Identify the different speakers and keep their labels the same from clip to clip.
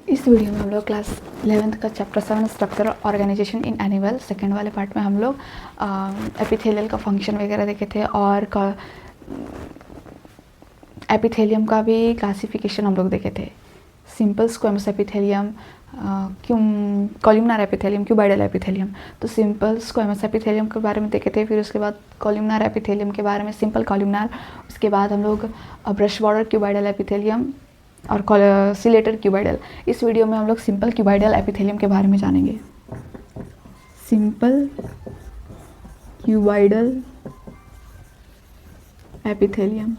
Speaker 1: इस वीडियो में हम लोग क्लास 11th का chapter 7 structure organisation in animal second वाले पार्ट में हम लोग एपिथेलियल का फंक्शन वगैरह देखे थे और एपिथेलियम का भी क्लासिफिकेशन हम लोग देखे थे। Simple squamous epithelium, columnar epithelium, cuboidal epithelium. तो सिंपल स्क्वेमस एपिथेलियम के बारे में देखे थे, फिर उसके बाद कॉलमनार एपिथेलियम के बारे में, सिंपल कॉलमनार। उसके बाद हम लोग ब्रश बॉर्डर क्यूबाइडल एपिथेलियम और सिलेटर क्यूबाइडल। इस वीडियो में हम लोग सिंपल क्यूबाइडल एपिथेलियम के बारे में जानेंगे। Simple cuboidal epithelium,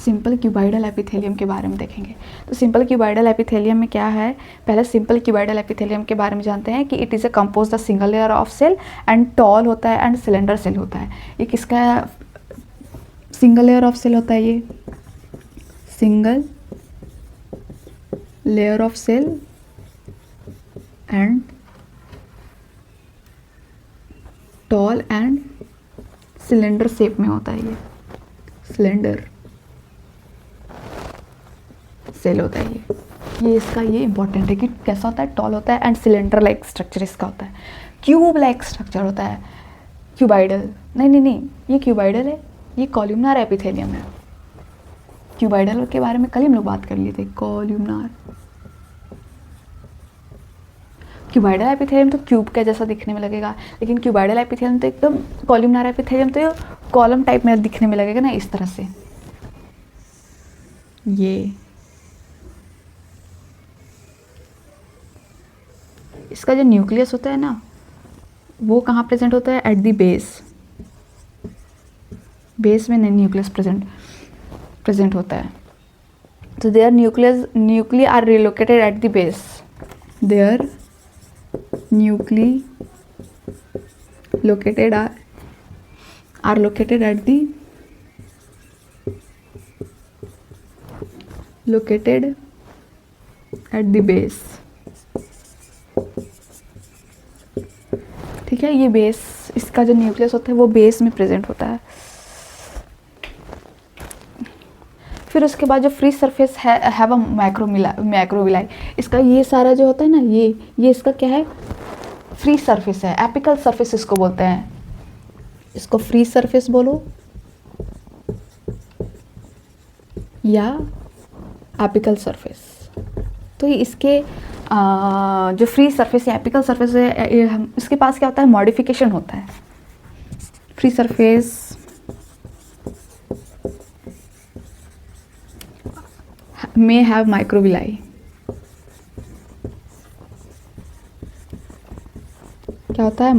Speaker 1: simple cuboidal epithelium के बारे में देखेंगे। तो सिंपल क्यूबाइडल एपिथेलियम में क्या है, पहले सिंपल क्यूबाइडल एपिथेलियम के बारे में जानते हैं कि it is a compose the single layer of cell and tall होता है एंड सिलेंडर सेल होता है। ये किसका सिंगल लेयर ऑफ सेल होता है? ये single layer of cell and tall and cylinder shape में होता है। ये सिलेंडर सेल होता है। ये इसका ये इंपॉर्टेंट है कि कैसा होता है, टॉल होता है एंड सिलेंडर लाइक स्ट्रक्चर इसका होता है। क्यूब लाइक स्ट्रक्चर होता है क्यूबाइडल। नहीं, ये क्यूबाइडल है, ये कॉलमनार एपिथेलियम है। क्यूबाइडल के बारे में कल हम लोग बात कर लिए थे। कॉलमनार क्यूबाइडल एपिथेलियम तो क्यूब के जैसा दिखने में लगेगा, लेकिन क्यूबाइडल एपिथेलियम तो एकदम, कॉलमनार एपिथेलियम तो कॉलम टाइप में दिखने में लगेगा ना, इस तरह से। ये इसका जो न्यूक्लियस होता है ना, वो कहाँ प्रेजेंट होता है? एट द बेस में न्यूक्लियस प्रेजेंट होता है। तो their nuclei are relocated at the base. Their nuclei located are located at the base. ठीक है, ये बेस, इसका जो न्यूक्लियस होता है वो बेस में प्रेजेंट होता है। फिर उसके बाद जो फ्री सरफेस हैव अ मैक्रोविलाई। इसका ये सारा जो होता है ना, ये इसका क्या है? फ्री सरफेस है। एपिकल सरफेस इसको बोलते हैं। इसको फ्री सरफेस बोलो या एपिकल सरफेस। तो इसके जो फ्री सरफेस या एपिकल सरफेस है, इसके पास क्या होता है? मॉडिफिकेशन होता है। Free surface may have microvilli। क्या होता है?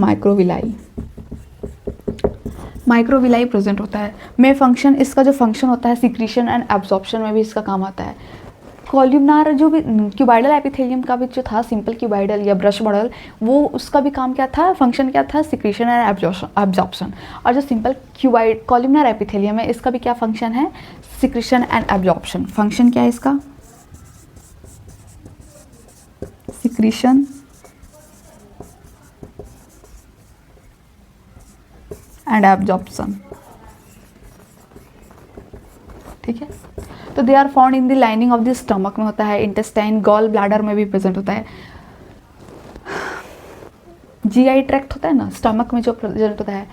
Speaker 1: माइक्रोविलाई प्रेजेंट होता है। में फंक्शन, इसका जो फंक्शन होता है सिक्रीशन एंड एब्जॉर्प्शन में भी इसका काम आता है। कॉलमनार जो भी क्यूबाइडल एपिथेलियम का भी जो था, सिंपल क्यूबाइडल या ब्रश मॉडल, वो उसका भी काम क्या था? फंक्शन क्या था? Secretion and absorption. और जो सिंपल कॉलमनार एपिथेलियम है, इसका भी क्या फंक्शन है? Secretion and absorption. फंक्शन क्या है इसका? Secretion and absorption. ठीक है, तो they are found in the lining of the stomach में होता है, इंटेस्टाइन, गॉल ब्लैडर में भी प्रेजेंट होता है। जीआई ट्रैक्ट होता है ना, स्टमक में जो प्रेजेंट होता है,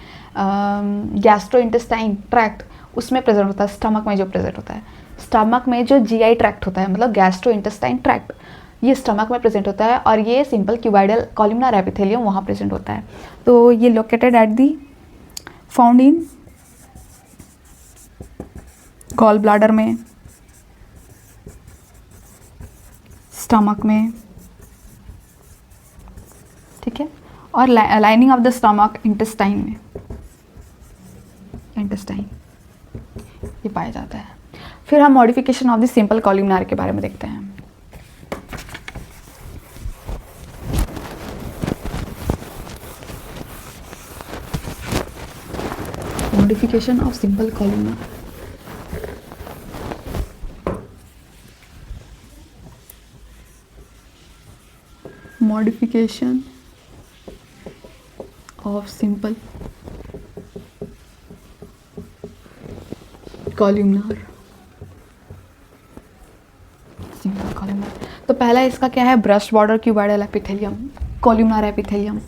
Speaker 1: गैस्ट्रो इंटेस्टाइन ट्रैक्ट, उसमें प्रेजेंट होता है। स्टमक में जो प्रेजेंट होता है, स्टमक में जो जीआई ट्रैक्ट होता है, मतलब गैस्ट्रो इंटेस्टाइन ट्रैक्ट, ये स्टमक में प्रेजेंट होता है। और ये सिंपल क्यूबाइडल कॉलमनार एपिथेलियम वहाँ प्रेजेंट होता है। तो ये located at the found in gall bladder में, स्टमक में। ठीक है, और lining of the stomach intestine में, इंटेस्टाइन ये पाया जाता है। फिर हम modification of the simple columnar के बारे में देखते हैं। Modification of simple columnar. Modification of simple columnar. पहला इसका क्या है, brush border cuboidal epithelium, columnar epithelium.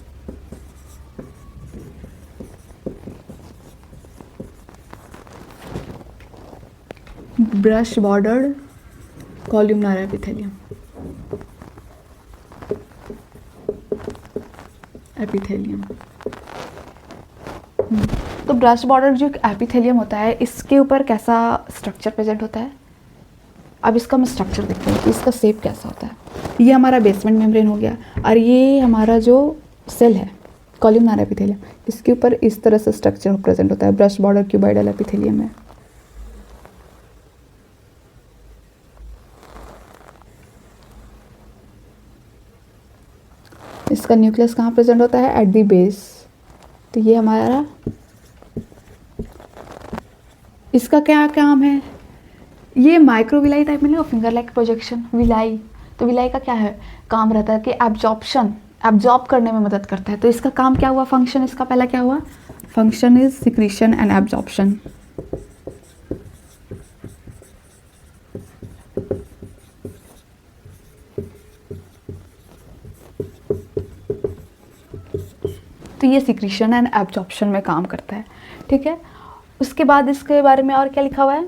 Speaker 1: Brush bordered columnar epithelium, तो ब्रश बॉर्डर जो एपिथेलियम होता है इसके ऊपर कैसा स्ट्रक्चर प्रेजेंट होता है। अब इसका हम स्ट्रक्चर देखते हैं कि इसका शेप कैसा होता है। ये हमारा बेसमेंट मेम्ब्रेन हो गया और ये हमारा जो सेल है कॉल्यूमनार एपिथेलियम, इसके ऊपर इस तरह से स्ट्रक्चर प्रेजेंट होता है ब्रश बॉर्डर क्यूबाइडल एपिथेलियम में। इसका न्यूक्लियस कहाँ प्रेजेंट होता है, एट द बेस। तो ये हमारा, इसका क्या काम है, ये माइक्रोविलाई टाइप में नहीं, फिंगर लाइक प्रोजेक्शन विलाई। तो विलाई का क्या है, काम रहता है कि एब्जॉर्ब करने में मदद करता है। तो इसका काम क्या हुआ, फंक्शन इसका पहला क्या हुआ, function is secretion and absorption. तो ये सिक्रीशन एंड एब्जॉर्प्शन में काम करता है, ठीक है। उसके बाद इसके बारे में और क्या लिखा हुआ है,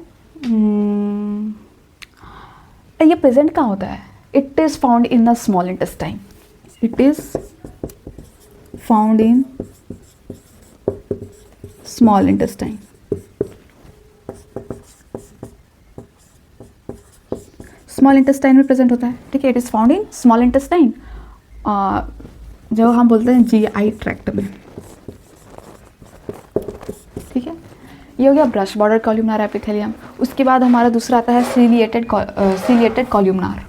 Speaker 1: ये प्रेजेंट कहाँ होता है, it is found in the small intestine, it is found in small intestine. Small intestine में प्रेजेंट होता है, ठीक है, it is found in small intestine, जो हम बोलते हैं GI ट्रैक्ट में, ठीक है। ये हो गया ब्रश बॉर्डर कॉल्यूमनार एपिथेलियम। उसके बाद हमारा दूसरा आता है ciliated columnar.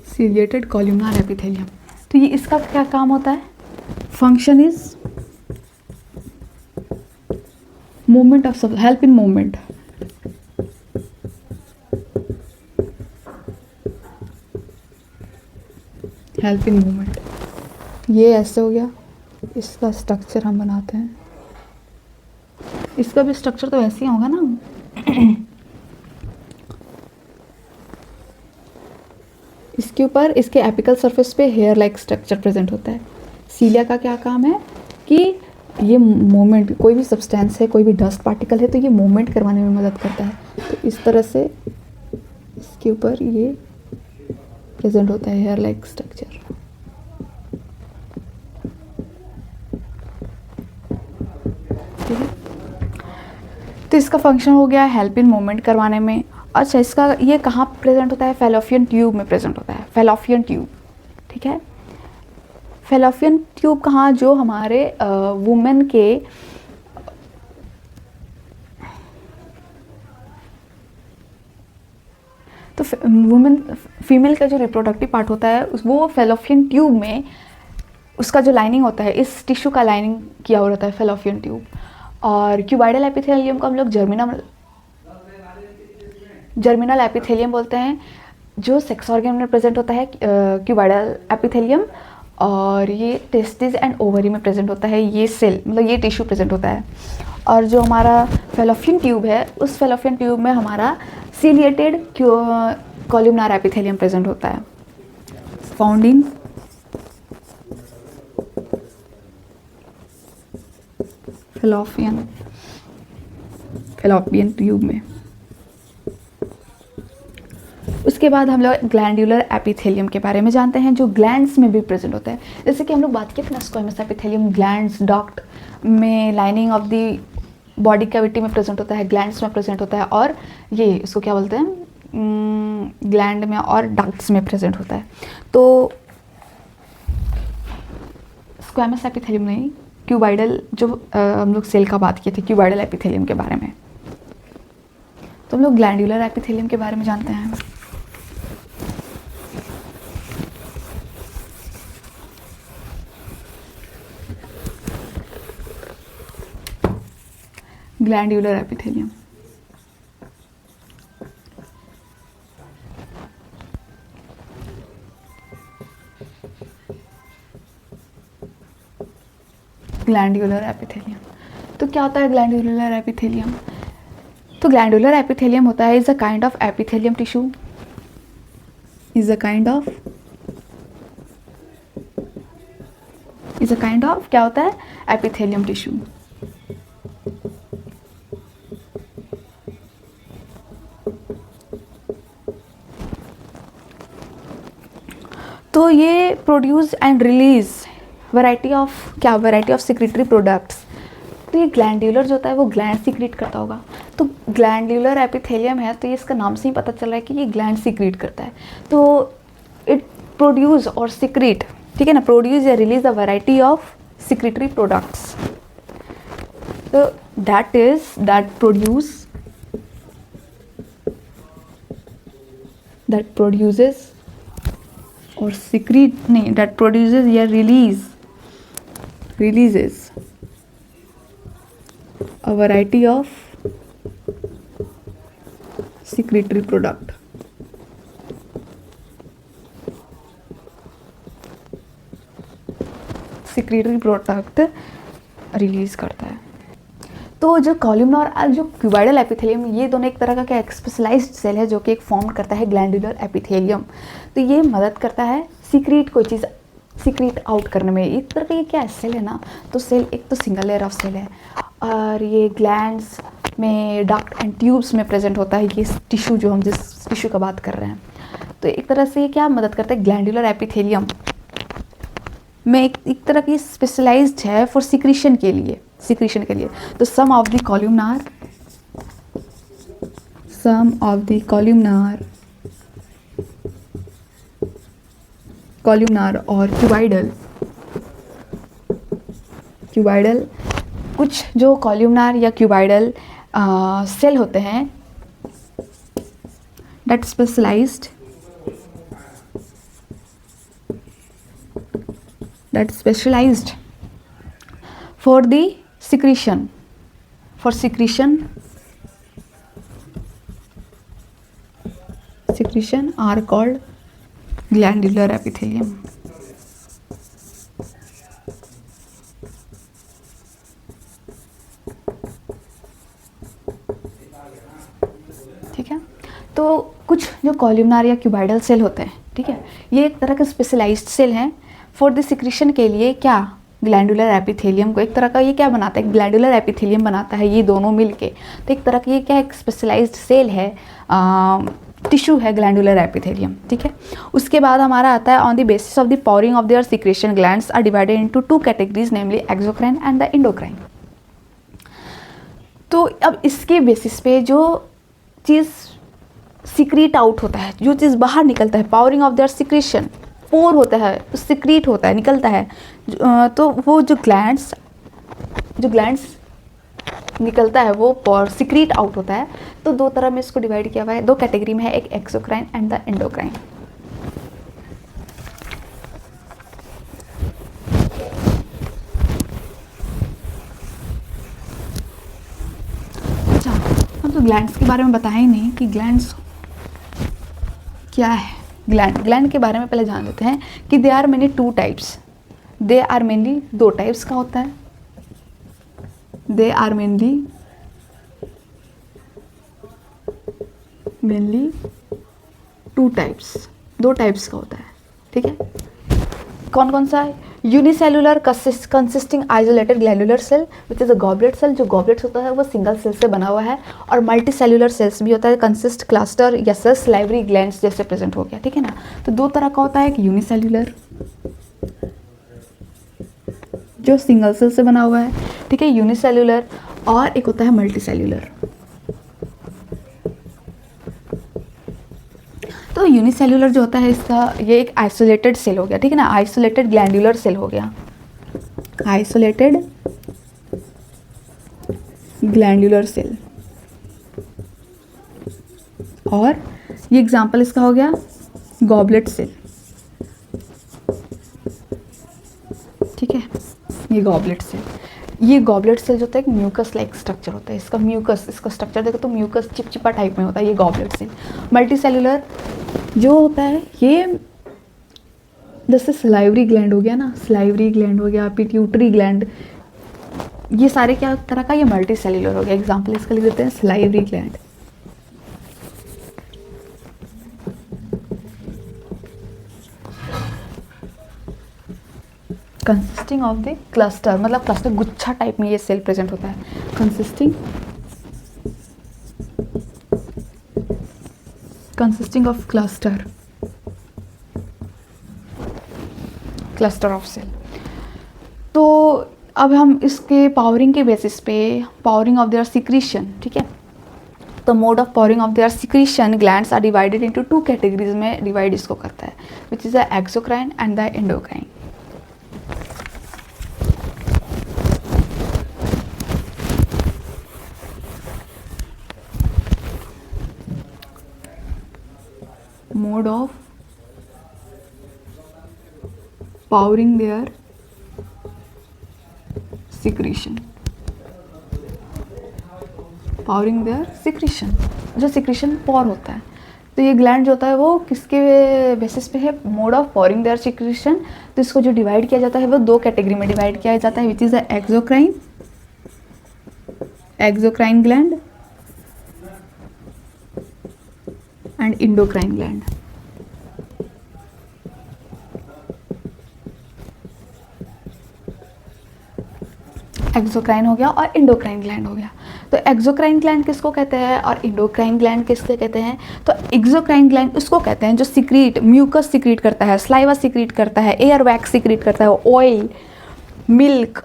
Speaker 1: Ciliated columnar epithelium, तो ये इसका क्या काम होता है, function is movement of help in movement, help in movement. ये ऐसे हो गया, इसका स्ट्रक्चर हम बनाते हैं, इसका भी स्ट्रक्चर तो ऐसे ही होगा ना। इसके ऊपर इसके एपिकल सरफेस पे हेयर लाइक स्ट्रक्चर प्रेजेंट होता है। सीलिया का क्या काम है कि ये मूवमेंट, कोई भी सब्सटेंस है, कोई भी डस्ट पार्टिकल है, तो ये मूवमेंट करवाने में मदद करता है। तो इस तरह से इसके ऊपर ये प्रेजेंट होता है हेयर लाइक स्ट्रक्चर। ठीक है, तो इसका फंक्शन हो गया हेल्प इन मूवमेंट करवाने में। अच्छा, इसका ये कहाँ प्रेजेंट होता है, फेलोपियन ट्यूब में प्रेजेंट होता है, फेलोपियन ट्यूब, ठीक है। फेलोपियन ट्यूब कहाँ, जो हमारे वुमेन के तो वुमेन फीमेल का जो रिप्रोडक्टिव पार्ट होता है वो फेलोपियन ट्यूब में, उसका जो लाइनिंग होता है, इस टिश्यू का लाइनिंग किया हुआ रहता है फेलोपियन ट्यूब। और क्यूबाइडल एपिथेलियम को हम लोग जर्मिनल एपिथेलियम बोलते हैं, जो सेक्स ऑर्गन में प्रेजेंट होता है क्यूबाइडल एपिथेलियम। और ये टेस्टिस एंड ओवरी में प्रेजेंट होता है, ये सेल मतलब ये टिश्यू प्रेजेंट होता है। और जो हमारा फेलोपियन ट्यूब है, उस फेलोपियन ट्यूब में हमारा सीलिएटेड कॉल्यूमनार एपिथेलियम प्रेजेंट होता है, फाउंड इन फेलोपियन ट्यूब में। उसके बाद हम लोग ग्लैंडुलर एपिथेलियम के बारे में जानते हैं, जो ग्लैंड्स में भी प्रेजेंट होता है। जैसे कि हम लोग बात किए थे ना, स्क्वेमस एपिथेलियम ग्लैंड्स डक्ट में, lining of the body cavity में प्रेजेंट होता है, ग्लैंड्स में प्रेजेंट होता है, और ये इसको क्या बोलते हैं, ग्लैंड में और डक्ट्स में प्रेजेंट होता है। तो स्क्वेमस एपिथेलियम नहीं, क्यूबाइडल, जो हम लोग सेल का बात किए थे क्यूबाइडल एपिथेलियम के बारे में, तो हम लोग ग्लैंडुलर एपिथेलियम के बारे में जानते हैं। Glandular epithelium. Glandular epithelium. तो क्या होता है ग्लैंड्यूलर एपिथेलियम? तो ग्लैंडुलर एपिथेलियम होता है is a kind of epithelium tissue, is a kind of क्या होता है? Epithelium tissue. तो ये produce and release variety of secretory products. तो ये ग्लैंड्यूलर जो होता है वो ग्लैंड सीक्रेट करता होगा। तो ग्लैंड्यूलर एपिथेलियम है तो ये इसका नाम से ही पता चल रहा है कि ये ग्लैंड सीक्रेट करता है। तो इट प्रोड्यूस और सीक्रेट, ठीक है ना, प्रोड्यूस या release a variety of secretory products. तो दैट प्रोड्यूसेस और सीक्रेट नहीं, दैट प्रोड्यूसेस या releases a variety of secretory product। secretory product release करता है। तो जो कॉलमनर और जो क्यूबाइडल एपिथेलियम, ये दोनों एक तरह का क्या स्पेशलाइज्ड सेल है जो कि एक फॉर्म करता है ग्लैंडुलर एपिथेलियम। तो ये मदद करता है सीक्रेट कोई चीज़ सीक्रेट आउट करने में। एक तरह का ये क्या सेल है ना, तो सेल एक तो सिंगल लेयर ऑफ सेल है और ये ग्लैंड्स में डक्ट एंड ट्यूब्स में प्रेजेंट होता है ये टिश्यू, जो हम जिस टिश्यू का बात कर रहे हैं। तो एक तरह से ये क्या मदद करता है ग्लैंडुलर एपिथेलियम में एक तरह की स्पेशलाइज्ड है फॉर सिक्रीशन के लिए। तो सम ऑफ द कॉल्यूमनार और क्यूबाइडल कुछ जो कॉल्यूमनार या क्यूबाइडल सेल होते हैं that specialised for the secretion are called glandular epithelium। ठीक है, तो कुछ जो कॉल्यूमनार या क्यूबाइडल सेल होते हैं, ठीक है, ये एक तरह के स्पेशलाइज्ड सेल हैं फॉर द सिक्रीशन के लिए। क्या ग्लैंडुलर एपिथेलियम को एक तरह का ये क्या बनाता है, ग्लैंडुलर एपिथेलियम बनाता है, ये दोनों मिलके। तो एक तरह का ये क्या एक स्पेशलाइज्ड सेल है, टिश्यू है ग्लैंडुलर एपिथेलियम। ठीक है, उसके बाद हमारा आता है on the basis of the pouring of their secretion glands are divided into two categories, namely exocrine and the endocrine. तो अब इसके बेसिस पे जो चीज़ सिक्रीट आउट होता है, जो चीज़ बाहर निकलता है, पावरिंग ऑफ देयर सिक्रेशन, पोर होता है, सिक्रीट होता है, निकलता है, तो वो जो ग्लैंड्स निकलता है वो और सिक्रीट आउट होता है। तो दो तरह में इसको डिवाइड किया हुआ है, दो कैटेगरी में है, एक एक्सोक्राइन एंड द एंडोक्राइन। अच्छा, हम तो ग्लैंड्स के बारे में बताया ही नहीं कि ग्लैंड्स क्या है। ग्लैंड के बारे में पहले जान लेते हैं कि they are mainly two types. They are mainly दो टाइप्स का होता है। They are mainly two types, दो टाइप्स का होता है। ठीक है, कौन कौन सा है? Unicellular consisting isolated glandular cell which is a goblet cell. जो गॉबलेट्स होता है वो सिंगल सेल से बना हुआ है। और मल्टी सेलुलर सेल्स भी होता है, कंसिस्ट क्लस्टर या सेल्स लाइब्रेरी ग्लैंड्स जैसे प्रेजेंट हो गया। ठीक है ना, तो दो तरह का होता है, एक यूनिसेलुलर जो सिंगल सेल से बना हुआ है, ठीक है, यूनिसेलुलर, और एक होता है मल्टी सेलुलर। तो यूनिसेलुलर जो होता है इसका ये एक आइसोलेटेड सेल हो गया। ठीक है ना, आइसोलेटेड ग्लैंडुलर सेल हो गया, आइसोलेटेड ग्लैंडुलर सेल। और ये एग्जांपल इसका हो गया गॉबलेट सेल। ठीक है, ये गॉबलेट सेल, ये गॉबलेट सेल जो होता है एक म्यूकस लाइक स्ट्रक्चर होता है, इसका म्यूकस, इसका स्ट्रक्चर देखो तो म्यूकस चिपचिपा टाइप में होता है ये गॉबलेट सेल। मल्टी सेलुलर जो होता है ये जैसे सलाइवरी ग्लैंड हो गया ना, सलाइवरी ग्लैंड हो गया, पिट्यूटरी ग्लैंड, ये सारे क्या तरह का, ये मल्टी सेलुलर हो गया। एग्जाम्पल इसका लिख देते हैं salivary gland. Consisting of the cluster, मतलब क्लस्टर गुच्छा टाइप में ये सेल प्रेजेंट होता है। Consisting of cluster of cell. तो अब हम इसके पावरिंग के बेसिस पे, पावरिंग ऑफ देयर सिक्रीशन, ठीक है, तो mode of pouring of their secretion glands are divided into 2 categories में डिवाइड इसको करता है, which is the exocrine and the endocrine. Mode of pouring their secretion, pouring their secretion, जो secretion pour होता है, तो ये ग्लैंड जो होता है वो किसके बेसिस पे है, mode of pouring their secretion. तो इसको जो डिवाइड किया जाता है वो 2 कैटेगरी में डिवाइड किया जाता है, which is the exocrine gland and endocrine gland. Exocrine हो गया और इंडोक्राइन ग्लैंड हो गया। तो एक्सोक्राइन ग्लैंड किसको कहते हैं और इंडोक्राइन ग्लैंड किससे कहते हैं? तो एक्सोक्राइन ग्लैंड उसको कहते हैं जो सिक्रीट, म्यूकस सिक्रीट करता है, स्लाइवा सिक्रीट करता है, एयर वैक्स सिक्रीट करता है, oil, milk,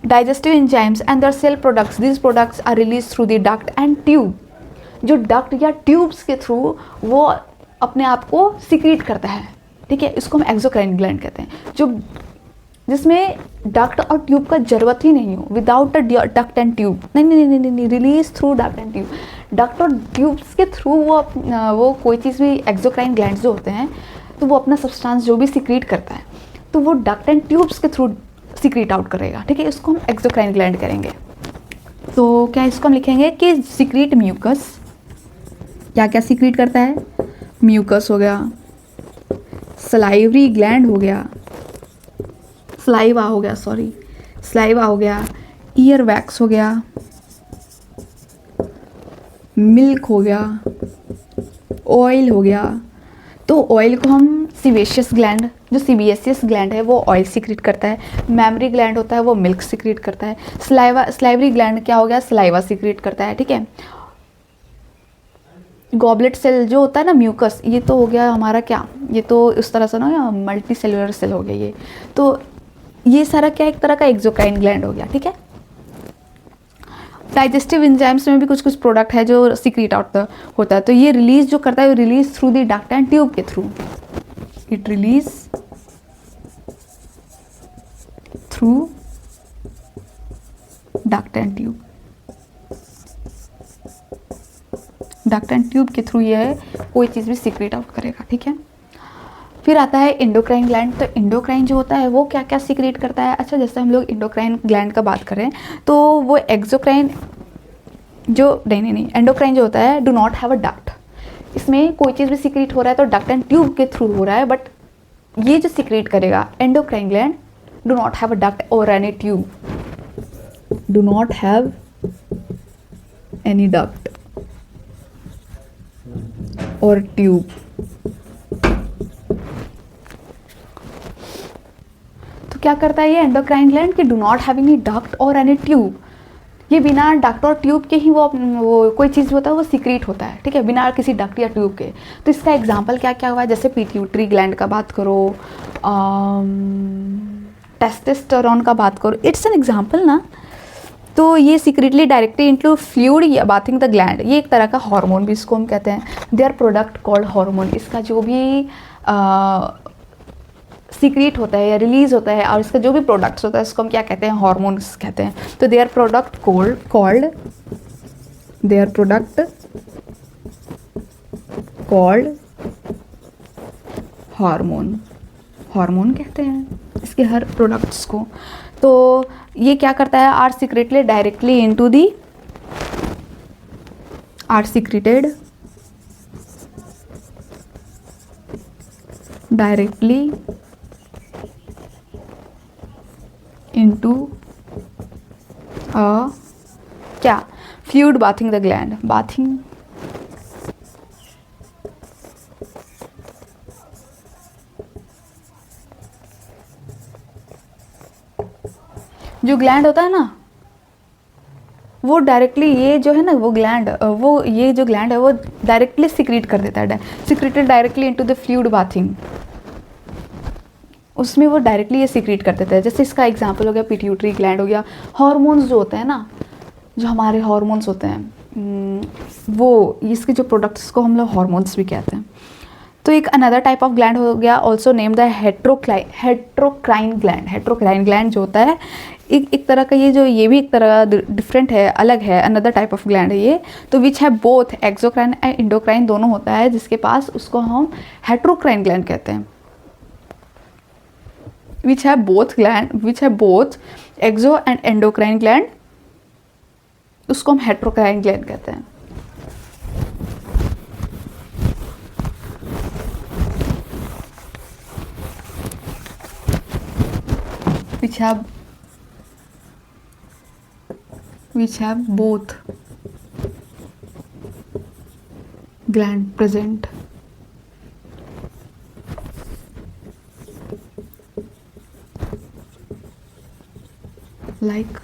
Speaker 1: digestive enzymes and their cell products. This products are release through the duct and tube. जो डक्ट या ट्यूब्स के थ्रू वो अपने आप को सिक्रीट करता है, ठीक है, इसको हम एक्सोक्राइन ग्लैंड कहते हैं। जो जिसमें डक्ट और ट्यूब का जरूरत ही नहीं हो, without a duct and tube, नहीं, release through duct and tube. Duct और ट्यूब्स के थ्रू वो कोई चीज़ भी, एक्सोक्राइन ग्लैंड्स जो होते हैं तो वो अपना सब्सटेंस जो भी सिक्रीट करता है तो वो डक्ट एंड ट्यूब्स के थ्रू सिक्रीट आउट करेगा, ठीक है, इसको हम एक्सोक्राइन ग्लैंड करेंगे। तो क्या इसको हम लिखेंगे कि सिक्रीट म्यूकस, क्या क्या सिक्रीट करता है? म्यूकस हो गया, सलाइवरी ग्लैंड हो गया, स्लाइवा हो गया, ईयर वैक्स हो गया, मिल्क हो गया, ऑयल हो गया। तो ऑयल को हम सीवेशियस ग्लैंड, जो सीबीएसएस ग्लैंड है वो ऑयल सिक्रीट करता है। मैमरी ग्लैंड होता है वो मिल्क सिक्रीट करता है। स्लाइवरी ग्लैंड क्या हो गया? स्लाइवा सिक्रीट करता है, ठीक है। गॉबलेट सेल जो होता है ना, म्यूकस, ये तो हो गया हमारा क्या, ये तो इस तरह से ना मल्टी सेलुलर सेल हो गया ये। तो ये सारा क्या, एक तरह का एक्सोक्राइन ग्लैंड हो गया, ठीक है। डाइजेस्टिव एंजाइम्स में भी कुछ कुछ प्रोडक्ट है जो सिक्रीट आउट होता है, तो ये रिलीज जो करता है, release through the duct and tube के through. It release through duct and tube, duct and tube के थ्रू ये कोई चीज़ भी सिक्रेट आउट करेगा, ठीक है। फिर आता है इंडोक्राइन ग्लैंड। तो इंडोक्राइन जो होता है वो क्या क्या सिक्रेट करता है? अच्छा, जैसे हम लोग इंडोक्राइन ग्लैंड का बात करें तो वो एक्सोक्राइन जो नहीं एंडोक्राइन जो होता है do not have a duct. इसमें कोई चीज़ भी सिक्रेट हो रहा है तो डक्ट एंड ट्यूब के थ्रू हो रहा है, बट ये जो सिक्रेट करेगा endocrine gland do not have a duct और any tube, do not have any duct और ट्यूब। तो क्या करता है ये एंडोक्राइन ग्लैंड कि do not have any duct और एनी ट्यूब, ये बिना डक्ट और ट्यूब के ही वो कोई चीज़ होता है वो सिक्रीट होता है, ठीक है, बिना किसी डक्ट या ट्यूब के। तो इसका एग्जांपल क्या क्या हुआ है? जैसे पिट्यूटरी ग्लैंड का बात करो, टेस्टोस्टेरोन का बात करो, इट्स एन एग्जांपल ना। तो ये सीक्रेटली डायरेक्टली इनटू फ्लूइड या बाथिंग द ग्लैंड, ये एक तरह का हार्मोन भी इसको हम कहते हैं। देयर प्रोडक्ट कॉल्ड हार्मोन, इसका जो भी सीक्रेट होता है या रिलीज होता है और इसका जो भी प्रोडक्ट्स होता है इसको हम क्या कहते हैं? हार्मोन्स कहते हैं। तो their product called hormone. Hormone कहते हैं इसके हर प्रोडक्ट्स को। तो ये क्या करता है, are secreted directly into the, are secreted directly into क्या, fluid bathing the gland, bathing जो ग्लैंड होता है ना वो डायरेक्टली, ये जो है ना वो ग्लैंड, वो ये जो ग्लैंड है वो डायरेक्टली सिक्रीट कर देता है, secreted directly into the fluid bathing, उसमें वो डायरेक्टली ये सिक्रीट कर देता है। जैसे इसका एग्जांपल हो गया पिट्यूटरी ग्लैंड हो गया। हार्मोन्स जो होते हैं ना, जो हमारे हार्मोन्स होते हैं वो इसके जो प्रोडक्ट्स को हम लोग हार्मोन्स भी कहते हैं। तो एक अनदर टाइप ऑफ ग्लैंड हो गया also name the heterocrine gland. Heterocrine gland जो होता है एक तरह का, ये भी एक तरह डिफरेंट है, अलग है, अनदर टाइप ऑफ ग्लैंड है ये। तो विच है बोथ एक्सोक्राइन एंड इंडोक्राइन दोनों होता है जिसके पास, उसको हम हेट्रोक्राइन ग्लैंड कहते हैं। which have both exo and endocrine gland, उसको हम हेट्रोक्राइन ग्लैंड कहते हैं। which have both gland present, like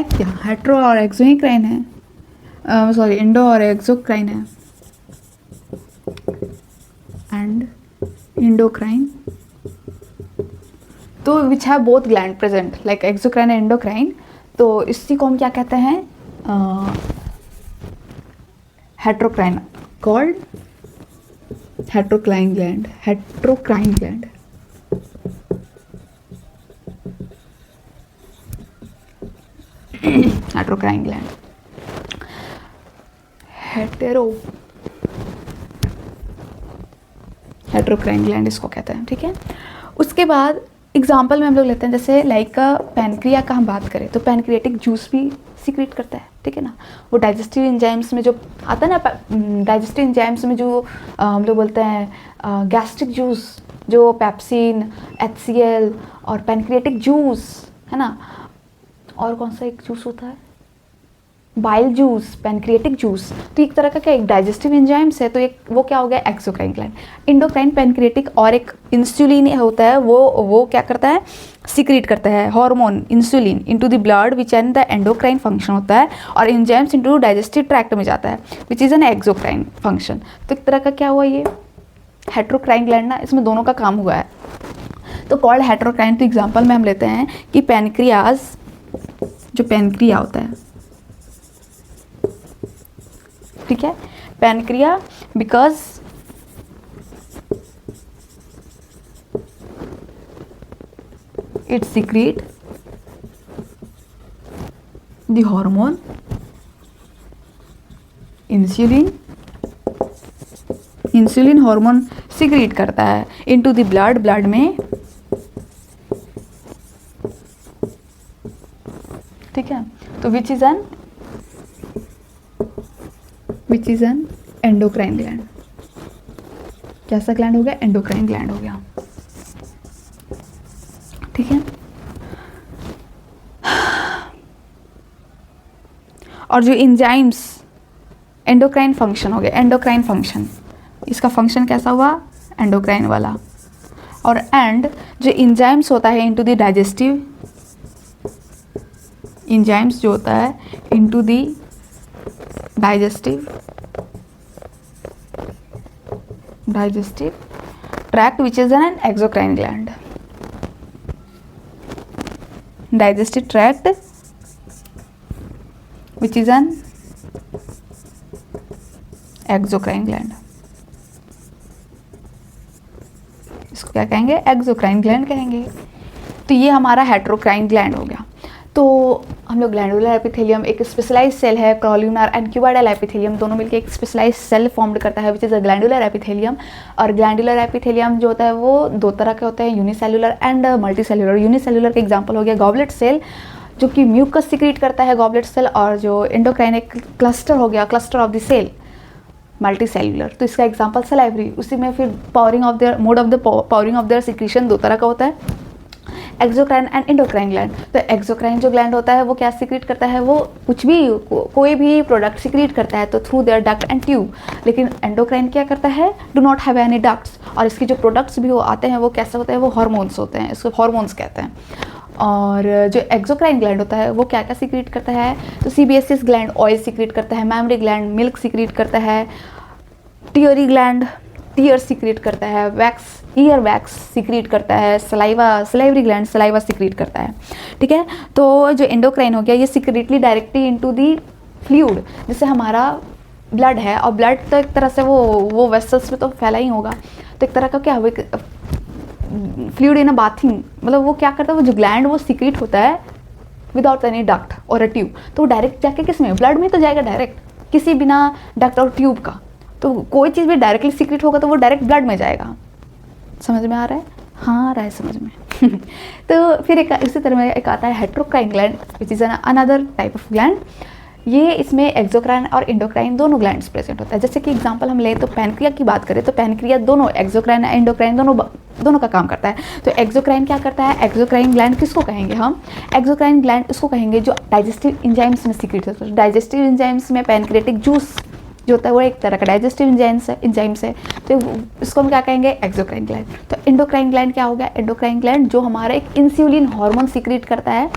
Speaker 1: क्या, हेट्रो और एक्सोक्राइन है, सॉरी इंडो और एक्सोक्राइन है, एंड इंडोक्राइन। तो which have both gland present like exocrine and endocrine, तो इसी को हम क्या कहते हैं, heterocrine, called heterocrine gland, heterocrine gland. Heterocrine gland, heterocrine gland इसको कहते हैं, ठीक है। उसके बाद एग्जाम्पल में हम लोग लेते हैं, जैसे लाइक पैनक्रिया का हम बात करें तो पैनक्रियाटिक जूस भी सीक्रेट करता है, ठीक है ना। वो डाइजेस्टिव एंजाइम्स में जो आता है ना, डाइजेस्टिव एंजाइम्स में जो हम लोग बोलते हैं गैस्ट्रिक जूस, जो पेप्सिन, HCl और पैनक्रियाटिक जूस है ना। और कौन सा एक जूस होता है, बाइल जूस, पैनक्रियाटिक जूस। तो एक तरह का क्या, एक डाइजेस्टिव एंजाइम्स है, तो एक वो क्या हो गया एक्सोक्राइन ग्लैंड। इंडोक्राइन पैनक्रियाटिक और एक इंसुलिन होता है, वो क्या करता है, सीक्रेट करता है hormone insulin into the blood which N the endocrine function होता है, और एंजाइम्स इनटू डाइजेस्टिव ट्रैक्ट में जाता है which is an exocrine function. तो एक तरह का क्या हुआ ये हेट्रोक्राइन ग्लैंड ना, इसमें दोनों का काम हुआ है। तो कॉल्ड हेट्रोक्राइन, तो एग्जाम्पल में हम लेते हैं कि पैनक्रियाज, जो पैनक्रिया होता है, ठीक है, pancreas because it secret the hormone insulin hormone secrete करता है इनटू द ब्लड में, ठीक है। तो which is an endocrine gland. कैसा ग्लैंड हो गया, एंडोक्राइन ग्लैंड हो गया, ठीक है। और जो एंजाइम्स, एंडोक्राइन फंक्शन हो गया, एंडोक्राइन फंक्शन, इसका फंक्शन कैसा हुआ, एंडोक्राइन वाला। और एंड जो एंजाइम्स होता है इनटू द डाइजेस्टिव, एंजाइम्स जो होता है into the digestive tract which is an exocrine gland, digestive tract which is an exocrine gland, इसको क्या कहेंगे, एक्सोक्राइन ग्लैंड कहेंगे। तो ये हमारा हेट्रोक्राइन ग्लैंड हो गया। तो हम लोग ग्लैंडुलर एपिथेलियम एक स्पेशलाइज सेल है, कॉल्यूमनार एंड क्यूबाइडल एपिथेलियम दोनों मिलकर एक स्पेशलाइज सेल फॉर्म करता है विच इज़ अ ग्लैंडुलर एपिथेलियम। और ग्लैंडुलर एपिथेलियम जो होता है वो दो तरह के होते हैं, unicellular and multi cellular. Unicellular का एग्जाम्पल हो गया गॉबलेट सेल जो कि म्यूकस सिक्रीट करता है गॉबलेट सेल, और जो एंडोक्राइन एक क्लस्टर हो गया, cluster of the cell multi cellular. तो इसका एग्जाम्पल सलाइवरी, उसी में फिर pouring of their mode of the pouring of their secretion दो तरह का होता है, एक्सोक्राइन एंड एंडोक्राइन ग्लैंड। तो एक्सोक्राइन जो ग्लैंड होता है वो क्या सिक्रीट करता है, वो कुछ भी कोई भी प्रोडक्ट सिक्रीट करता है तो through their duct and tube. लेकिन एंडोक्राइन क्या करता है, do not have any ducts, और इसके जो प्रोडक्ट्स भी वो आते हैं वो कैसे होते हैं, वो हार्मोन्स होते हैं, इसको हार्मोन्स कहते हैं। और जो एक्सोक्राइन ग्लैंड होता है वो क्या क्या सिक्रीट करता है, तो सीबीएसएस ग्लैंड ऑयल सिक्रीट करता है, मैमरी ग्लैंड मिल्क सिक्रीट करता है, टियरी ग्लैंड टीयर सिक्रीट करता है, वैक्स ईयर वैक्स सिक्रीट करता है, सलाइवरी ग्लैंड सलाइवा सिक्रीट करता है। ठीक है, तो जो एंडोक्राइन हो गया ये सिक्रेटली डायरेक्टली इनटू दी फ्लूइड, जैसे हमारा ब्लड है, और ब्लड तो एक तरह से वो वेसल्स में तो फैला ही होगा, तो एक तरह का क्या हुआ फ्लूइड इन अ बाथिंग, मतलब वो क्या करता है, वो जो ग्लैंड वो सिक्रीट होता है विदाउट एनी डक्ट और अ ट्यूब, तो डायरेक्ट जाके किस में, ब्लड में तो जाएगा डायरेक्ट, किसी बिना डक्ट और ट्यूब का। तो कोई चीज़ भी डायरेक्टली सीक्रेट होगा तो वो डायरेक्ट ब्लड में जाएगा। समझ में आ रहा है? हाँ आ रहा है समझ में। तो फिर एक इसी तरह में एक आता है heterocrine gland which is another type of gland. ये इसमें एक्सोक्राइन और एंडोक्राइन दोनों ग्लैंड्स प्रेजेंट होता है। जैसे कि एग्जांपल हम लें तो पैनक्रिया की बात करें तो पैनक्रिया दोनों एक्सोक्राइन एंडोक्राइन दोनों का काम करता है। तो एक्सोक्राइन क्या करता है, एक्सोक्राइन ग्लैंड किसको कहेंगे हम, एक्सोक्राइन ग्लैंड उसको कहेंगे जो डाइजेस्टिव एंजाइम्स में सीक्रेट होता है। डाइजेस्टिव एंजाइम्स में पैनक्रियाटिक जूस जो होता है वो एक तरह का डाइजेस्टिव एंजाइम्स है, तो इसको हम क्या कहेंगे, एक्सोक्राइन ग्लैंड। तो एंडोक्राइन ग्लैंड क्या हो गया, एंडोक्राइन ग्लैंड जो हमारा एक इंसुलिन हार्मोन सीक्रेट करता है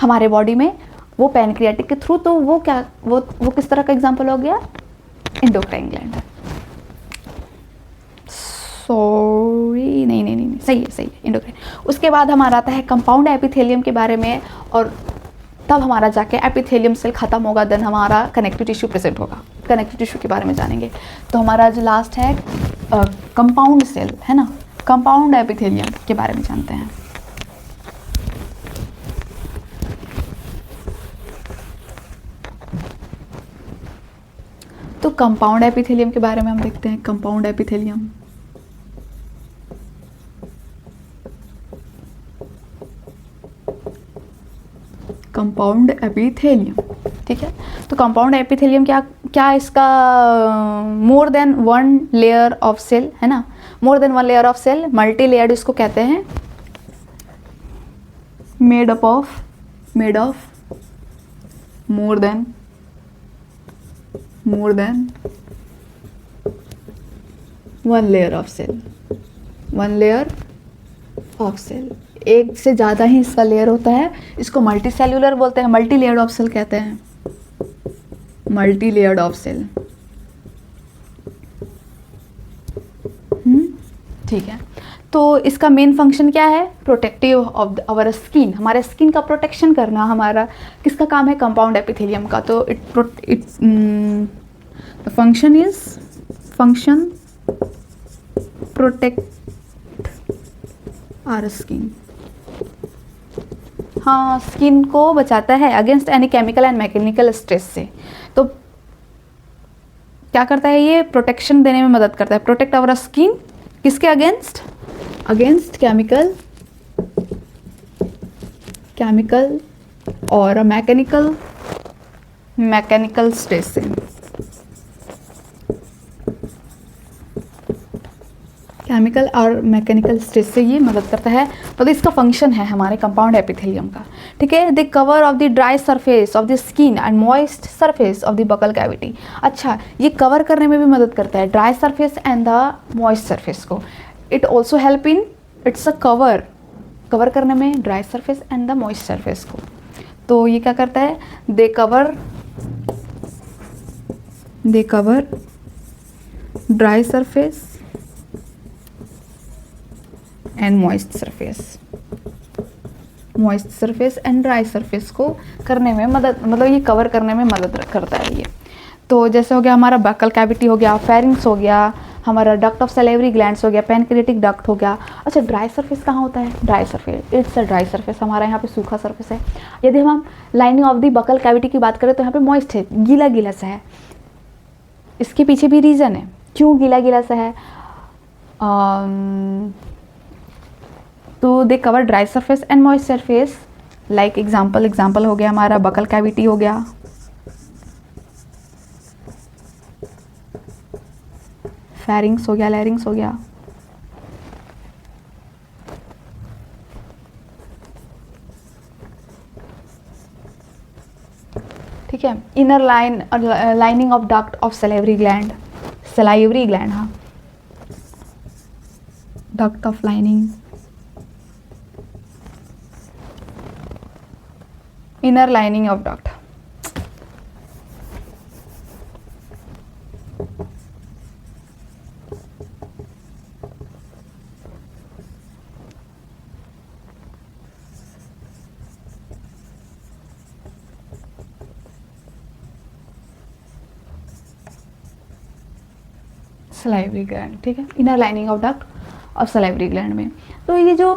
Speaker 1: हमारे बॉडी में, वो पैनक्रियाटिक के थ्रू, तो वो क्या वो किस तरह का एग्जाम्पल हो गया, एंडोक्राइन ग्लैंड। सॉरी नहीं सही है एंडोक्राइन। उसके बाद हमारा आता है कंपाउंड एपिथेलियम के बारे में, और तब हमारा जाके एपिथेलियम सेल खत्म होगा, देन हमारा कनेक्टिव टिश्यू प्रेजेंट होगा। कनेक्टिव टिश्यू के बारे में जानेंगे। तो हमारा जो लास्ट है कंपाउंड सेल है ना, कंपाउंड एपिथेलियम के बारे में जानते हैं। तो कंपाउंड एपिथेलियम के बारे में हम देखते हैं। कंपाउंड एपिथेलियम कंपाउंड एपिथेलियम, ठीक है। तो कंपाउंड एपिथेलियम क्या इसका more than one layer of cell है ना, more than one layer of cell, multi layered इसको कहते हैं, made of more than one layer of cell, एक से ज़्यादा ही इसका लेयर होता है, इसको मल्टी सेल्यूलर बोलते हैं, मल्टी लेयर्ड ऑफ सेल कहते हैं, मल्टी लेयर्ड ऑफ सेल। ठीक है। तो इसका मेन फंक्शन क्या है, प्रोटेक्टिव ऑफ आवर स्किन, हमारे स्किन का प्रोटेक्शन करना हमारा किसका काम है, कंपाउंड एपिथेलियम का। तो फंक्शन प्रोटेक्ट आवर स्किन, हाँ स्किन को बचाता है against any chemical and mechanical stress से। तो क्या करता है, ये प्रोटेक्शन देने में मदद करता है, प्रोटेक्ट आवर स्किन किसके अगेंस्ट केमिकल और मैकेनिकल स्ट्रेस से, केमिकल और मैकेनिकल स्ट्रेस से ये मदद करता है। तो इसका फंक्शन है हमारे कंपाउंड एपिथेलियम का, ठीक है। The cover of the dry surface of the skin and moist surface of the buccal cavity. अच्छा, ये कवर करने में भी मदद करता है dry surface and the moist surface को। It also help in, it's a cover करने में dry surface and the moist surface को। तो ये क्या करता है, they cover dry surface and moist surface and dry surface को करने में मदद, मतलब ये कवर करने में मदद करता है ये। तो जैसे हो गया हमारा बकल कैविटी हो गया, फेरिंग्स हो गया, हमारा डक्ट ऑफ सैलिवरी ग्लैंड्स हो गया, पैनक्रियाटिक डक्ट हो गया। अच्छा, ड्राई सरफेस कहाँ होता है? Dry surface, it's a dry surface, हमारा यहाँ पे सूखा सरफेस है। यदि हम lining of the buccal cavity की बात करें तो यहाँ पे मॉइस्ट है, गीला गीला सा है। इसके पीछे भी रीज़न है क्यों गीला गीला सा है। तो they cover dry surface and moist surface. Like example हो गया हमारा बकल कैविटी हो गया, फेरिंग्स हो गया, लैरिंग्स हो गया। ठीक है, इनर लाइन और lining of duct of salivary gland, salivary gland, हाँ, duct of lining, inner lining of duct. Salivary gland, ठीक है, इनर लाइनिंग ऑफ डक्ट और सलाइवरी ग्लैंड में। तो ये जो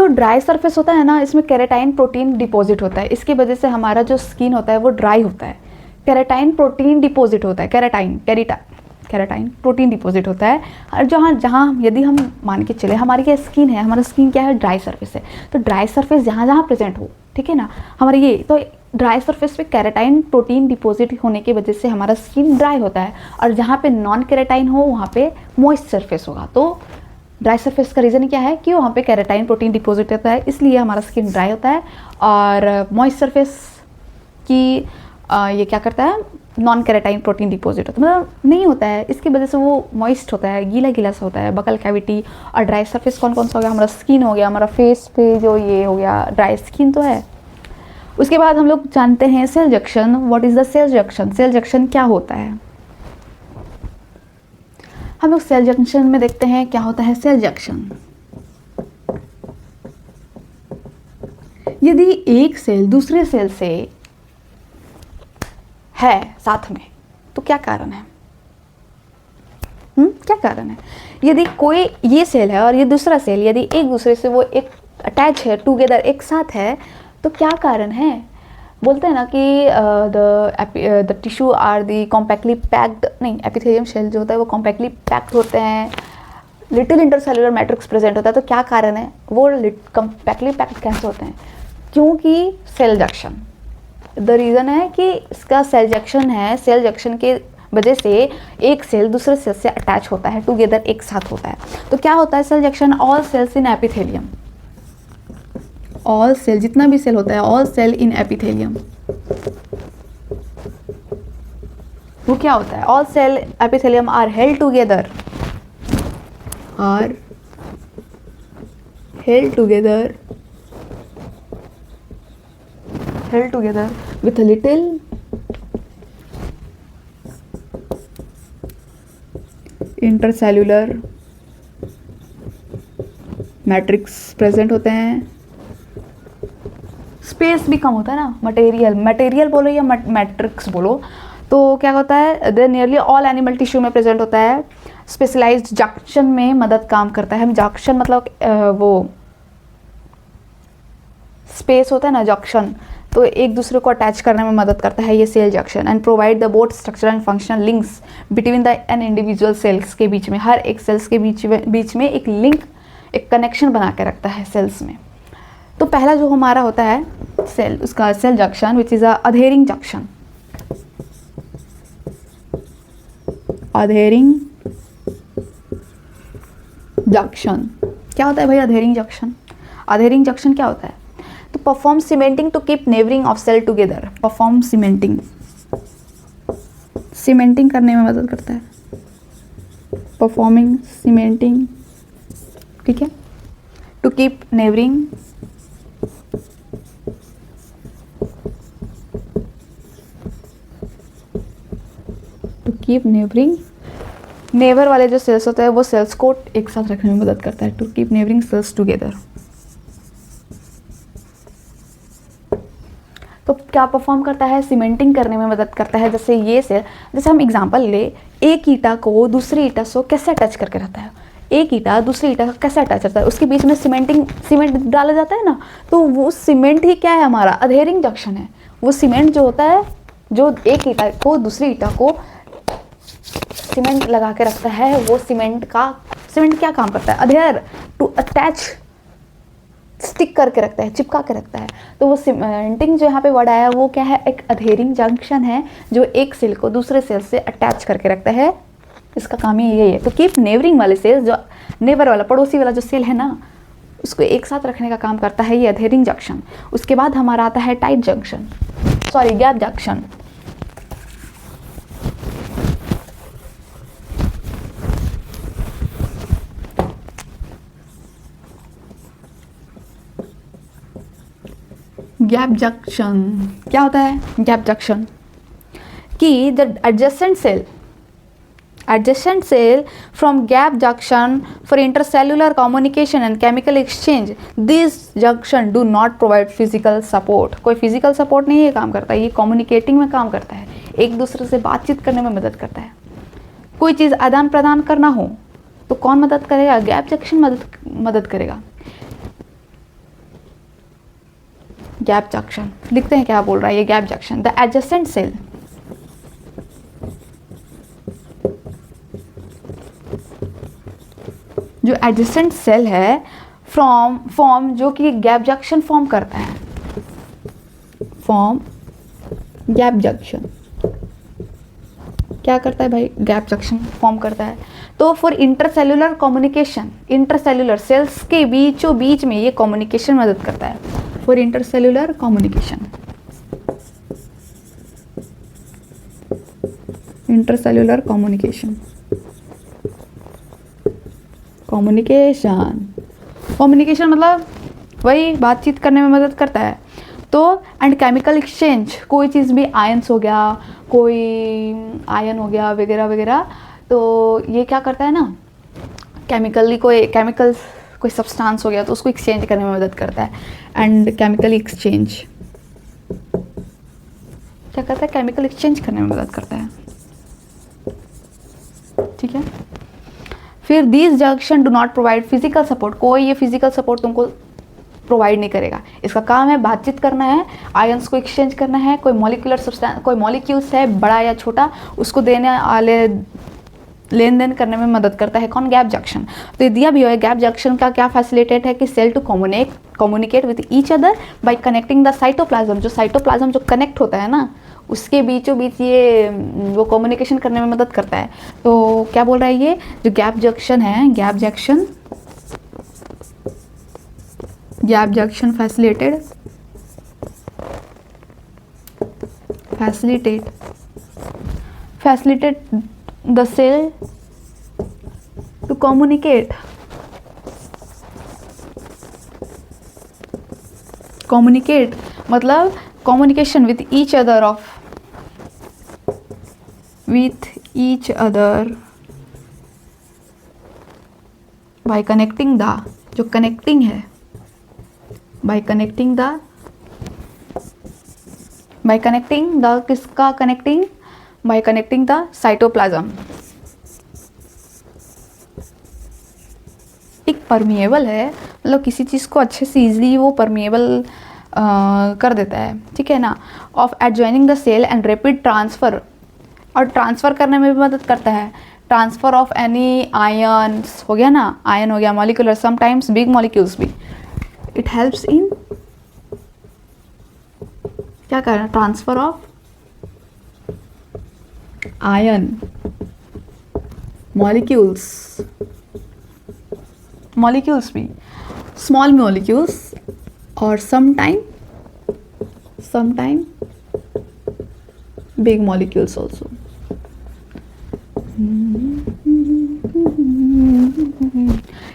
Speaker 1: ड्राई सरफेस होता है ना, इसमें केराटिन प्रोटीन डिपॉजिट होता है, इसकी वजह से हमारा जो स्किन होता है वो ड्राई होता है। केराटिन प्रोटीन डिपॉजिट होता है, केराटिन प्रोटीन डिपॉजिट होता है। और जहाँ यदि हम मान के चले हमारी क्या स्किन है, हमारा स्किन क्या है, ड्राई सरफेस है, तो ड्राई सरफेस जहाँ प्रेजेंट हो, ठीक है ना, हमारे ये तो ड्राई सरफेस पे केराटिन प्रोटीन डिपॉजिट होने की वजह से हमारा स्किन ड्राई होता है, और जहाँ पे नॉन केराटिन हो वहाँ पे मॉइस्ट सरफेस होगा। तो ड्राई सरफेस का रीज़न क्या है कि वहाँ पे केराटिन प्रोटीन डिपॉजिट होता है, इसलिए हमारा स्किन ड्राई होता है। और मॉइस्ट सरफेस की ये क्या करता है, नॉन केराटिन प्रोटीन डिपॉजिट होता है, मतलब नहीं होता है, इसकी वजह से वो मॉइस्ट होता है, गीला गीला सा होता है बकल कैविटी। और ड्राई सरफेस कौन कौन सा हो गया, हमारा स्किन हो गया, हमारा फेस पे जो ये हो गया ड्राई स्किन तो है। उसके बाद हम लोग जानते हैं cell junction. What is the cell junction? Cell junction क्या होता है? हम लोग सेल जंक्शन में देखते हैं क्या होता है सेल जंक्शन। यदि एक सेल दूसरे सेल से है साथ में तो क्या कारण है? क्या कारण है? यदि कोई ये सेल है और ये दूसरा सेल यदि एक दूसरे से वो एक अटैच है, टुगेदर एक साथ है, तो क्या कारण है? बोलते हैं ना कि the tissue are the compactly packed, नहीं, एपिथेलियम शेल जो होता है वो कॉम्पैक्टली पैक्ड होते हैं, लिटिल इंटरसेलुलर मैट्रिक्स प्रेजेंट होता है। तो क्या कारण है वो कॉम्पैक्टली पैक्ड कैसे होते हैं? क्योंकि सेल जंक्शन। द रीज़न है कि इसका सेल जंक्शन है, सेल जंक्शन के वजह से एक सेल दूसरे सेल से अटैच होता है, टुगेदर एक साथ होता है। तो क्या होता है सेल जंक्शन? ऑल सेल्स इन एपिथेलियम, ऑल सेल, जितना भी सेल होता है, ऑल सेल इन एपिथेलियम, वो क्या होता है? All cell epithelium are held together, held together with a little intercellular matrix present होते हैं। स्पेस भी कम होता है ना, मटेरियल बोलो या मैट्रिक्स बोलो, तो क्या होता है? दे नियरली ऑल एनिमल टिश्यू में प्रेजेंट होता है। स्पेशलाइज्ड जंक्शन में मदद काम करता है। हम जंक्शन मतलब वो स्पेस होता है ना, जंक्शन, तो एक दूसरे को अटैच करने में मदद करता है ये cell junction. And provide the both structural and functional links between the an individual cells के बीच में, हर एक सेल्स के बीच में एक लिंक, एक कनेक्शन बना के रखता है सेल्स में। तो पहला जो हमारा होता है सेल, उसका cell junction which is a adhering junction. Adhering junction क्या होता है भाई? अधेरिंग जंक्शन क्या होता है? तो perform cementing to keep neighbouring of cell together. Perform cementing करने में मदद करता है। परफॉर्मिंग सीमेंटिंग, ठीक है, टू कीप नेबरिंग नेबर वाले जो सेल्स होते हैं वो सेल्स को एक साथ रखने में मदद करता है। To keep neighbouring cells together. तो क्या परफॉर्म करता है, सीमेंटिंग करने में मदद करता है। जैसे ये सेल, जैसे हम एग्जांपल ले, एक ईटा को दूसरी ईटा से कैसे अटैच करके रहता है, एक ईटा दूसरी ईटा कैसे अटैच रहता है, उसके बीच में सीमेंट डाला जाता है ना, तो वो सीमेंट ही क्या है, हमारा अधेरिंग जंक्शन है। वो सीमेंट जो होता है, जो एक ईटा को दूसरी ईटा को सीमेंट लगा के रखता है, वो सीमेंट क्या काम करता है, अधेयर, टू अटैच, स्टिक करके रखता है, चिपका के रखता है। तो वो सीमेंटिंग जो यहाँ पे वर्ड आया वो क्या है, एक अधेरिंग जंक्शन है जो एक सेल को दूसरे सेल से अटैच करके रखता है। इसका काम ही यही है। तो कीप नेबरिंग वाले सेल, जो नेबर वाला पड़ोसी वाला जो सेल है ना, उसको एक साथ रखने का काम करता है ये अधेरिंग जंक्शन। उसके बाद हमारा आता है tight junction, sorry gap junction. Gap junction क्या होता है, गैप जंक्शन कि the adjacent cell from gap junction for intercellular communication and chemical exchange, these junction do not provide physical support। कोई physical support नहीं ये काम करता है, ये communicating में काम करता है, एक दूसरे से बातचीत करने में मदद करता है। कोई चीज़ आदान प्रदान करना हो तो कौन मदद करेगा, गैप जंक्शन मदद करेगा। गैप जंक्शन लिखते हैं, क्या बोल रहा है ये gap junction, the adjacent cell, जो एडजेसेंट सेल है फॉर्म जो कि गैप जंक्शन फॉर्म करता है, फॉर्म गैप जंक्शन क्या करता है भाई, गैप जंक्शन फॉर्म करता है। तो for intercellular communication, intercellular cells के बीचों बीच में ये कम्युनिकेशन मदद करता है, for intercellular communication, intercellular communication, communication मतलब वही बातचीत करने में मदद करता है। तो एंड केमिकल एक्सचेंज, कोई चीज़ भी आयंस हो गया, कोई आयन हो गया वगैरह वगैरह, तो ये क्या करता है ना, कोई सब्सटेंस हो गया तो उसको एक्सचेंज करने में मदद करता है। एंड केमिकल एक्सचेंज क्या करता है, केमिकल एक्सचेंज करने में मदद करता है, ठीक है। फिर these junction do not provide physical support, कोई ये फिजिकल सपोर्ट तुमको प्रोवाइड नहीं करेगा। इसका काम है बातचीत करना है, आयंस को एक्सचेंज करना है, कोई मॉलिक्यूलर सब्सटेंस, कोई मॉलिक्यूल्स है बड़ा या छोटा, उसको देने वाले लेन देन करने में मदद करता है कौन, गैप जंक्शन। तो ये दिया भी है गैप जंक्शन का क्या फैसिलिटेट है कि cell to communicate with each other by connecting the cytoplasm, जो साइटोप्लाज्म जो कनेक्ट होता है ना, उसके बीचों बीच ये वो कम्युनिकेशन करने में मदद करता है। तो क्या बोल रहा है ये जो गैप जंक्शन है, gap junction facilitate the cell to communicate मतलब communication with each other by connecting the, जो कनेक्टिंग है, by connecting the किसका connecting, by connecting the cytoplasm। एक परमिएबल है, मतलब किसी चीज़ को अच्छे से ईजिली वो परमिएबल कर देता है, ठीक है ना। Of adjoining the cell and rapid transfer, और ट्रांसफ़र करने में भी मदद करता है। ट्रांसफ़र ऑफ एनी आयन्स हो गया ना, आयन हो गया, मॉलिक्यूलर, समटाइम्स बिग मॉलिक्यूल्स भी, इट हेल्प्स इन क्या करना, ट्रांसफ़र ऑफ आयन, मॉलिक्यूल्स भी, स्मॉल मॉलिक्यूल्स और समटाइम बिग मॉलिक्यूल्स ऑल्सो।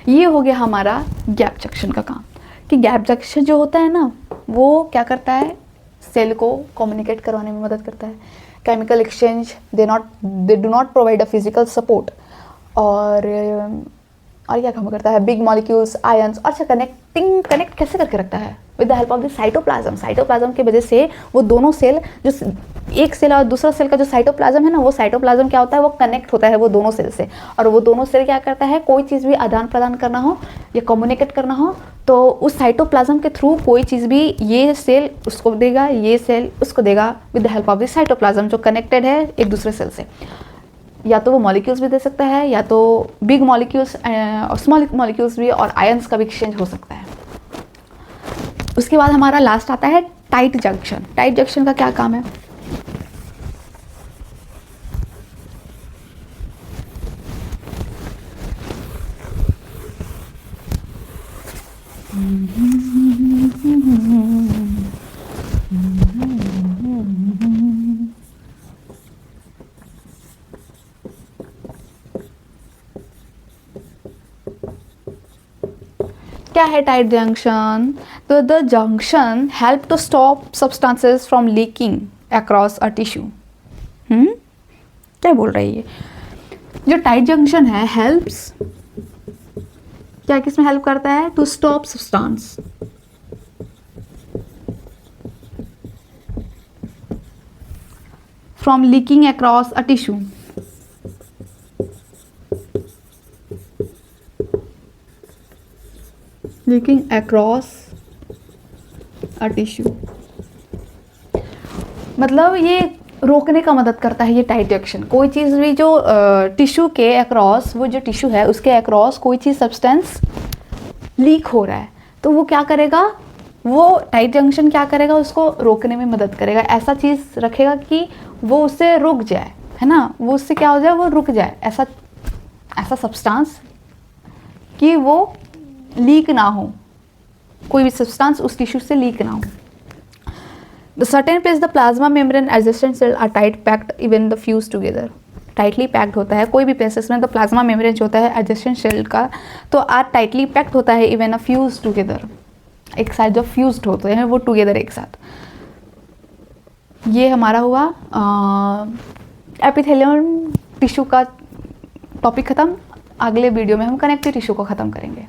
Speaker 1: ये हो गया हमारा गैप जंक्शन का काम, कि गैप जंक्शन जो होता है ना वो क्या करता है, सेल को कम्युनिकेट करवाने में मदद करता है। Chemical exchange, they do not provide a physical support, और क्या काम करता है, बिग मॉलिक्यूल्स, आयंस। अच्छा, कनेक्ट कैसे करके रखता है, with the help of the cytoplasm. Cytoplasm की वजह से वो दोनों सेल, जो एक सेल और दूसरा सेल का जो साइटोप्लाज्म है ना, वो साइटोप्लाज्म क्या होता है, वो कनेक्ट होता है वो दोनों सेल से, और वो दोनों सेल क्या करता है, कोई चीज़ भी आदान प्रदान करना हो या कम्युनिकेट करना हो तो उस साइटोप्लाज्म के थ्रू कोई चीज़ भी ये सेल उसको देगा, ये सेल उसको देगा, with the help of the cytoplasm जो कनेक्टेड है एक दूसरे सेल से। या तो वो मॉलिक्यूल्स भी दे सकता है, या तो बिग मॉलिक्यूल्स और स्मॉल मॉलिक्यूल्स भी, और आयंस का भी एक्सचेंज हो सकता है। उसके बाद हमारा लास्ट आता है टाइट जंक्शन। टाइट जंक्शन का क्या काम है? क्या है टाइट जंक्शन? तो the junction help to stop substances from leaking across a tissue. क्या बोल रही है? जो टाइट जंक्शन है हेल्प्स, क्या किसमें हेल्प करता है? To stop substance from leaking across a tissue. Leaking across a tissue मतलब ये रोकने का मदद करता है ये टाइट जंक्शन। कोई चीज़ भी जो टिश्यू के अक्रॉस, वो जो टिश्यू है उसके अक्रॉस कोई चीज़ सब्सटेंस लीक हो रहा है तो वो क्या करेगा, वो टाइट जंक्शन क्या करेगा, उसको रोकने में मदद करेगा। ऐसा चीज़ रखेगा कि वो उससे रुक जाए, है ना, वो उससे क्या हो जाए, वो रुक जाए, ऐसा ऐसा सब्सटेंस कि वो लीक ना हो, कोई भी सब्सटेंस उस टिश्यू से लीक ना हो। The certain place the plasma membrane adjacent cell are tight packed even the fused together। Tightly packed होता है कोई भी प्लेसेस में, तो प्लाज्मा मेम्ब्रेन जो होता है एडजेसेंट सेल का तो आर टाइटली पैक्ड होता है इवन अ फ्यूज टुगेदर, एक साथ जो फ्यूज्ड होते हैं वो टुगेदर एक साथ। ये हमारा हुआ एपिथेलियम टिश्यू का टॉपिक ख़त्म। अगले वीडियो में हम कनेक्टिव टिश्यू को ख़त्म करेंगे।